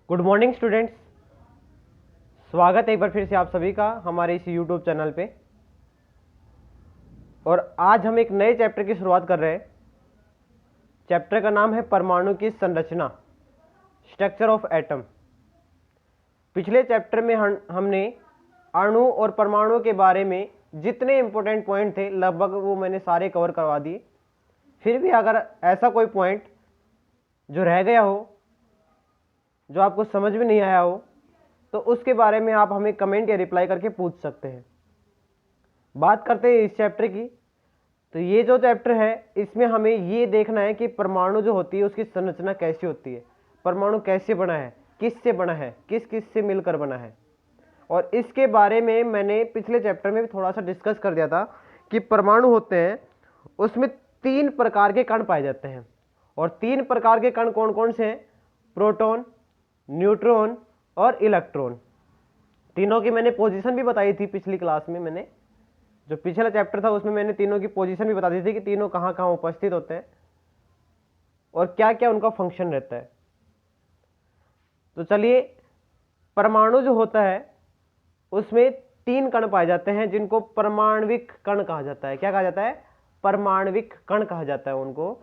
Good morning students. स्वागत है एक बार फिर से आप सभी का हमारे इस यूट्यूब चैनल पे। और आज हम एक नए चैप्टर की शुरुआत कर रहे हैं। चैप्टर का नाम है परमाणु की संरचना, स्ट्रक्चर ऑफ एटम। पिछले चैप्टर में हमने अणु और परमाणु के बारे में जितने इंपॉर्टेंट पॉइंट थे लगभग वो मैंने सारे कवर करवा दिए। फिर भी अगर ऐसा कोई पॉइंट जो रह गया हो, जो आपको समझ में नहीं आया हो, तो उसके बारे में आप हमें कमेंट या रिप्लाई करके पूछ सकते हैं। बात करते हैं इस चैप्टर की। तो ये जो चैप्टर है इसमें हमें ये देखना है कि परमाणु जो होती है उसकी संरचना कैसी होती है, परमाणु कैसे बना है, किससे बना है, किस किस से मिलकर बना है। और इसके बारे में मैंने पिछले चैप्टर में भी थोड़ा सा डिस्कस कर दिया था कि परमाणु होते हैं उसमें 3 प्रकार के कण पाए जाते हैं। और 3 प्रकार के कण कौन कौन से हैं? प्रोटॉन, न्यूट्रॉन और इलेक्ट्रॉन। तीनों की मैंने पोजीशन भी बताई थी पिछली क्लास में। मैंने जो पिछला चैप्टर था उसमें मैंने तीनों की पोजीशन भी बता दी थी कि तीनों कहाँ कहाँ उपस्थित होते हैं और क्या क्या उनका फंक्शन रहता है। तो चलिए, परमाणु जो होता है उसमें 3 कण पाए जाते हैं जिनको परमाणविक कण कहा जाता है। क्या कहा जाता है? परमाणविक कण कहा जाता है उनको।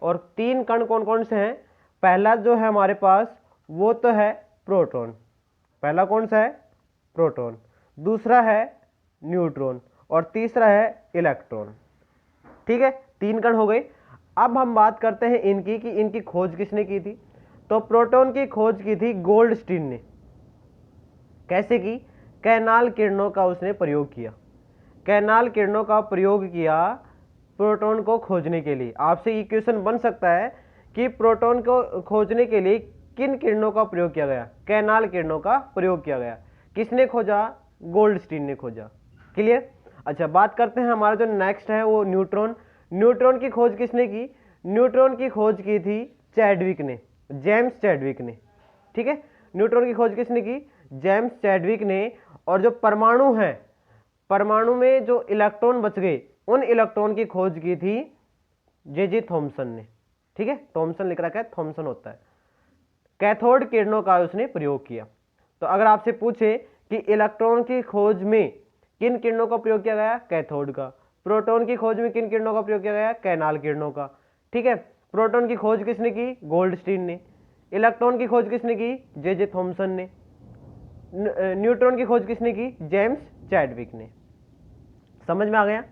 और 3 कण कौन कौन से हैं? पहला जो है हमारे पास वो तो है प्रोटॉन। पहला कौन सा है? प्रोटॉन। दूसरा है न्यूट्रॉन और तीसरा है इलेक्ट्रॉन। ठीक है, 3 कण हो गए। अब हम बात करते हैं इनकी कि इनकी खोज किसने की थी। तो प्रोटॉन की खोज की थी गोल्डस्टीन ने। कैसे की? कैनाल किरणों का उसने प्रयोग किया। कैनाल किरणों का प्रयोग किया प्रोटॉन को खोजने के लिए। आपसे ये क्वेश्चन बन सकता है कि प्रोटॉन को खोजने के लिए किन किरणों का प्रयोग किया गया? कैनाल किरणों का प्रयोग किया गया। किसने खोजा? गोल्डस्टीन ने खोजा। क्लियर? अच्छा, बात करते हैं हमारा जो नेक्स्ट है वो न्यूट्रॉन। न्यूट्रॉन की खोज किसने की? न्यूट्रॉन की खोज की थी चैडविक ने, जेम्स चैडविक ने। ठीक है, न्यूट्रॉन की खोज किसने की? जेम्स चैडविक ने। और जो परमाणु है, परमाणु में जो इलेक्ट्रॉन बच गए उन इलेक्ट्रॉन की खोज की थी जे थॉमसन ने। ठीक है, थॉमसन लिख रखा है, थॉमसन होता है। कैथोड किरणों का उसने प्रयोग किया। तो अगर आपसे पूछे कि इलेक्ट्रॉन की खोज में किन किरणों का प्रयोग किया गया? कैथोड का। प्रोटॉन की खोज में किन किरणों का प्रयोग किया गया? कैनाल किरणों का। ठीक है, प्रोटॉन की खोज किसने की? गोल्डस्टीन ने। इलेक्ट्रॉन की खोज किसने की? जे थॉमसन ने। न्यूट्रॉन की खोज किसने की? जेम्स चैडविक ने। समझ में आ गया?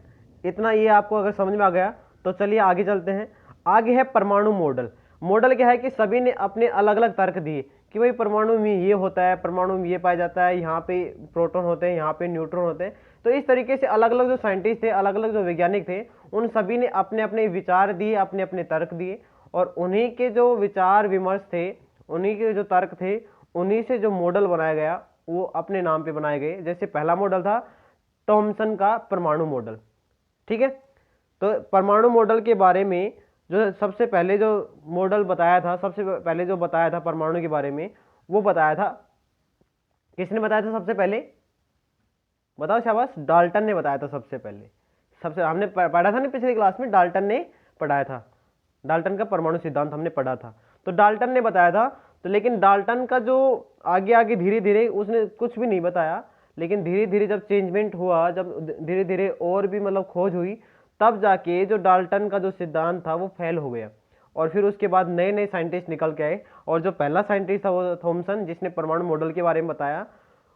इतना ये आपको अगर समझ में आ गया तो चलिए आगे चलते हैं। आगे है परमाणु मॉडल। मॉडल क्या है कि सभी ने अपने अलग अलग तर्क दिए कि भाई परमाणु में ये होता है, परमाणु में ये पाया जाता है, यहाँ पे प्रोटॉन होते हैं, यहाँ पे न्यूट्रॉन होते हैं। तो इस तरीके से अलग अलग जो साइंटिस्ट थे, अलग अलग जो वैज्ञानिक थे, उन सभी ने अपने अपने विचार दिए, अपने अपने तर्क दिए। और उन्हीं के जो विचार विमर्श थे, उन्हीं के जो तर्क थे, उन्हीं से जो मॉडल बनाया गया वो अपने नाम पे बनाए गए। जैसे पहला मॉडल था थॉमसन का परमाणु मॉडल। ठीक है, तो परमाणु मॉडल के बारे में जो सबसे पहले जो मॉडल बताया था, सबसे पहले जो बताया था परमाणु के बारे में, वो बताया था, किसने बताया था सबसे पहले? बताओ शाबाश। डाल्टन ने बताया था सबसे पहले। सबसे हमने पढ़ा था ना पिछली क्लास में, डाल्टन ने पढ़ाया था। डाल्टन का परमाणु सिद्धांत हमने पढ़ा था, तो डाल्टन ने बताया था। तो लेकिन डाल्टन का जो आगे आगे धीरे धीरे उसने कुछ भी नहीं बताया, लेकिन धीरे धीरे जब चेंजमेंट हुआ, जब धीरे धीरे और भी मतलब खोज हुई, तब जाके जो डाल्टन का जो सिद्धांत था वो फेल हो गया। और फिर उसके बाद नए नए साइंटिस्ट निकल के आए। और जो पहला साइंटिस्ट था वो थॉमसन, जिसने परमाणु मॉडल के बारे में बताया।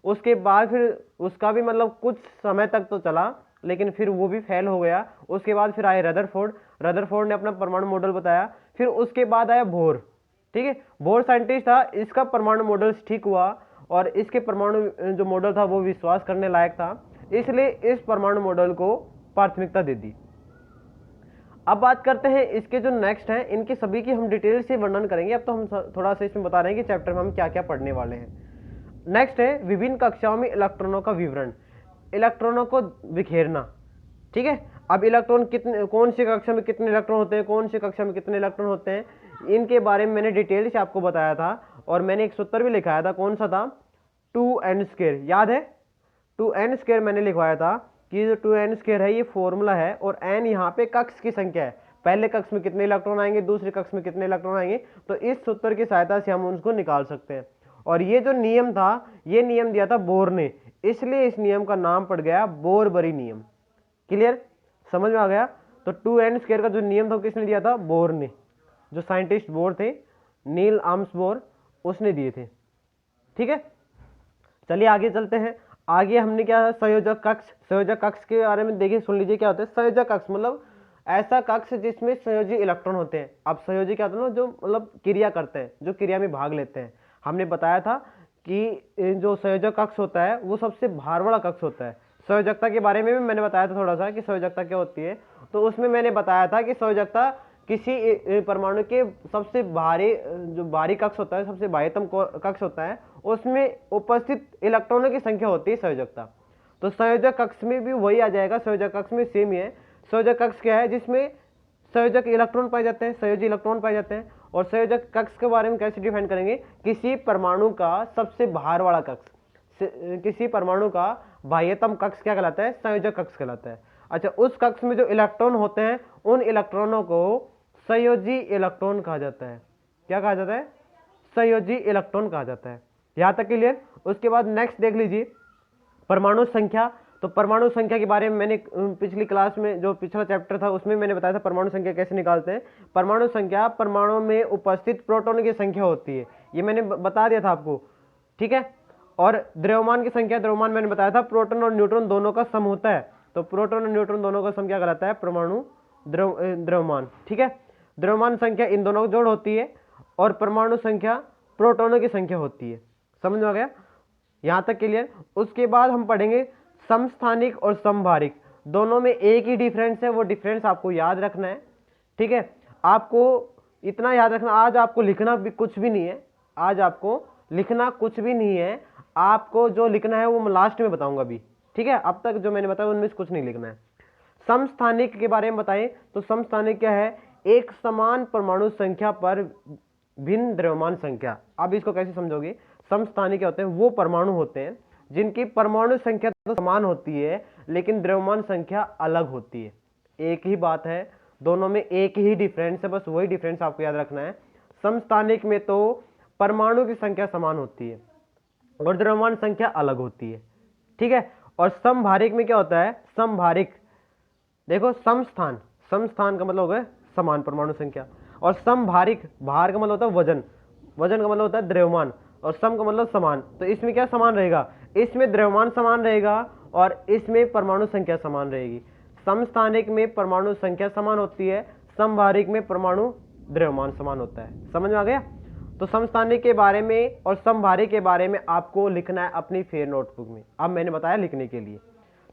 उसके बाद फिर उसका भी मतलब कुछ समय तक तो चला, लेकिन फिर वो भी फेल हो गया। उसके बाद फिर आए रदरफोर्ड। रदरफोर्ड ने अपना परमाणु मॉडल बताया। फिर उसके बाद आया बोर। ठीक है, बोर साइंटिस्ट था, इसका परमाणु मॉडल ठीक हुआ और इसके परमाणु जो मॉडल था वो विश्वास करने लायक था, इसलिए इस परमाणु मॉडल को प्राथमिकता दे दी। अब बात करते हैं इसके जो नेक्स्ट हैं, इनके सभी की हम डिटेल से वर्णन करेंगे। अब तो हम थोड़ा सा इसमें बता रहे हैं कि चैप्टर में हम क्या क्या पढ़ने वाले हैं। नेक्स्ट है विभिन्न कक्षाओं में इलेक्ट्रॉनों का विवरण, इलेक्ट्रॉनों को बिखेरना। ठीक है, अब इलेक्ट्रॉन कितने, कौन सी कक्षा में कितने इलेक्ट्रॉन होते हैं, कौन सी कक्षा में कितने इलेक्ट्रॉन होते हैं, इनके बारे में मैंने डिटेल से आपको बताया था। और मैंने एक सूत्र भी लिखाया था, कौन सा था? 2n²। याद है? 2n² मैंने लिखवाया था कि जो 2n² है ये फॉर्मूला है, और n यहाँ पे कक्ष की संख्या है। पहले कक्ष में कितने इलेक्ट्रॉन आएंगे, दूसरे कक्ष में कितने इलेक्ट्रॉन आएंगे, तो इस सूत्र की सहायता से हम उसको निकाल सकते हैं। और ये जो नियम था, ये नियम दिया था बोर ने, इसलिए इस नियम का नाम पड़ गया बोरबरी नियम। क्लियर, समझ में आ गया। तो 2n² का जो नियम था वो किसने दिया था? बोर ने, जो साइंटिस्ट बोर थे, नील आर्म्स बोर, उसने दिए थे। ठीक है, चलिए आगे चलते हैं। आगे हमने क्या है, संयोजक कक्ष। संयोजक कक्ष के बारे में देखिए, सुन लीजिए क्या होता है संयोजक कक्ष। मतलब ऐसा कक्ष जिसमें संयोजी इलेक्ट्रॉन होते हैं। अब संयोजी क्या होता है ना, जो मतलब क्रिया करते हैं, जो क्रिया में भाग लेते हैं। हमने बताया था कि जो संयोजक कक्ष होता है वो सबसे भार वाला कक्ष होता है। संयोजकता के बारे में भी मैंने बताया था थोड़ा सा कि संयोजकता क्या होती है। तो उसमें मैंने बताया था कि संयोजकता किसी परमाणु के सबसे भारी, जो भारी कक्ष होता है, सबसे भारीतम कक्ष होता है, उसमें उपस्थित इलेक्ट्रॉनों की संख्या होती है संयोजकता। तो संयोजक कक्ष में भी वही आ जाएगा, संयोजक कक्ष में सेम ही है। संयोजक कक्ष क्या है? जिसमें संयोजक इलेक्ट्रॉन पाए जाते हैं, संयोजी इलेक्ट्रॉन पाए जाते हैं। और संयोजक कक्ष के बारे में कैसे डिफाइन करेंगे? किसी परमाणु का सबसे भार वाला कक्ष, किसी परमाणु का बाह्यतम कक्ष क्या कहलाता है? संयोजक कक्ष कहलाता है। अच्छा, उस कक्ष में जो इलेक्ट्रॉन होते हैं, उन इलेक्ट्रॉनों को संयोजी इलेक्ट्रॉन कहा जाता है। क्या कहा जाता है? संयोजी इलेक्ट्रॉन कहा जाता है। यहां तक क्लियर। उसके बाद नेक्स्ट देख लीजिए, परमाणु संख्या। तो परमाणु संख्या के बारे में मैंने पिछली क्लास में, जो पिछला चैप्टर था उसमें मैंने बताया था परमाणु संख्या कैसे निकालते हैं। परमाणु संख्या परमाणु में उपस्थित प्रोटॉन की संख्या होती है, ये मैंने बता दिया था आपको। ठीक है, और द्रव्यमान की संख्या, द्रव्यमान मैंने बताया था प्रोटॉन और न्यूट्रॉन दोनों का सम होता है। तो प्रोटॉन और न्यूट्रॉन दोनों का सम क्या कहलाता है? परमाणु द्रव्यमान। ठीक है, द्रव्यमान संख्या इन दोनों को जोड़ होती है और परमाणु संख्या प्रोटॉनों की संख्या होती है। समझ में आ गया? यहां तक क्लियर। उसके बाद हम पढ़ेंगे समस्थानिक और समभारिक। दोनों में एक ही डिफरेंस है, वो डिफरेंस आपको याद रखना है। ठीक है, आपको इतना याद रखना, आज आपको लिखना भी कुछ भी नहीं है, आज आपको लिखना कुछ भी नहीं है। आपको जो लिखना है वो मैं लास्ट में बताऊंगा अभी। ठीक है, अब तक जो मैंने बताया उनमें से कुछ नहीं लिखना है। समस्थानिक के बारे में बताएं तो समस्थानिक क्या है? एक समान परमाणु संख्या पर भिन्न द्रव्यमान संख्या। अब इसको कैसे समझोगे? समस्थानिक क्या होते हैं? वो परमाणु होते हैं जिनकी परमाणु संख्या तो समान होती है लेकिन द्रव्यमान संख्या अलग होती है। एक ही बात है, दोनों में एक ही डिफरेंस है, बस वही डिफरेंस आपको याद रखना है। समस्थानिक में तो परमाणु की संख्या समान होती है और द्रव्यमान संख्या अलग होती है। ठीक है, और समभारिक में क्या होता है? समभारिक देखो, समस्थान, समस्थान का मतलब होगा समान परमाणु संख्या, और समभारिक, भार का मतलब होता है वजन, वजन का मतलब होता है द्रव्यमान, और सम का मतलब समान। तो इसमें क्या समान रहेगा? इसमें द्रव्यमान समान रहेगा और इसमें परमाणु संख्या समान रहेगी। समस्थानिक में परमाणु संख्या समान होती है, समभारिक में परमाणु द्रव्यमान समान होता है। समझ में आ गया? तो समस्थानिक के बारे में और समभारिक के बारे में आपको लिखना है अपनी फेयर नोटबुक में। अब मैंने बताया लिखने के लिए।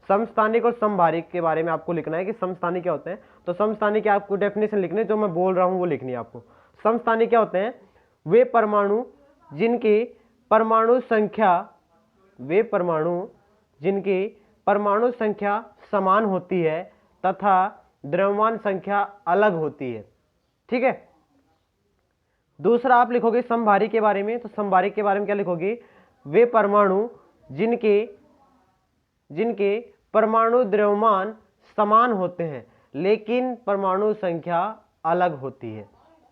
समस्थानिक और समभारिक के बारे में आपको लिखना है कि समस्थानिक क्या होते हैं। तो समस्थानिक की आपको डेफिनेशन लिखनी है, जो मैं बोल रहा हूं वो लिखनी है आपको। समस्थानिक क्या होते हैं? वे परमाणु जिनकी परमाणु संख्या, वे परमाणु जिनकी परमाणु संख्या समान होती है तथा द्रव्यमान संख्या अलग होती है। ठीक है, दूसरा आप लिखोगे समभारिक के बारे में। तो समभारिक के बारे में क्या लिखोगे? वे परमाणु जिनके परमाणु द्रव्यमान समान होते हैं लेकिन परमाणु संख्या अलग होती है।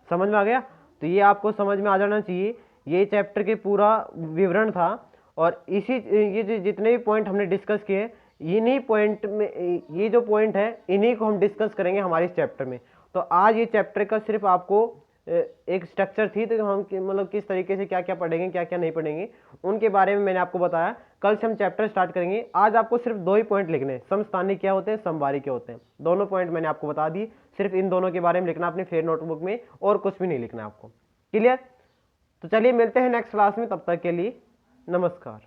समझ में आ गया? तो ये आपको समझ में आ जाना चाहिए। ये चैप्टर के पूरा विवरण था और इसी ये जितने भी पॉइंट हमने डिस्कस किए, इन्हीं पॉइंट में, ये जो पॉइंट है इन्हीं को हम डिस्कस करेंगे हमारे इस चैप्टर में। तो आज ये चैप्टर का सिर्फ आपको एक स्ट्रक्चर थी, तो हम मतलब किस तरीके से क्या क्या पढ़ेंगे, क्या क्या नहीं पढ़ेंगे, उनके बारे में मैंने आपको बताया। कल से हम चैप्टर स्टार्ट करेंगे। आज आपको सिर्फ 2 ही पॉइंट लिखने हैं, समस्थानिक क्या होते हैं, समभारिक क्या होते हैं। दोनों पॉइंट मैंने आपको बता दिए, सिर्फ इन दोनों के बारे में लिखना अपनी फेयर नोटबुक में, और कुछ भी नहीं लिखना है आपको। क्लियर? तो चलिए मिलते हैं नेक्स्ट क्लास में, तब तक के लिए नमस्कार।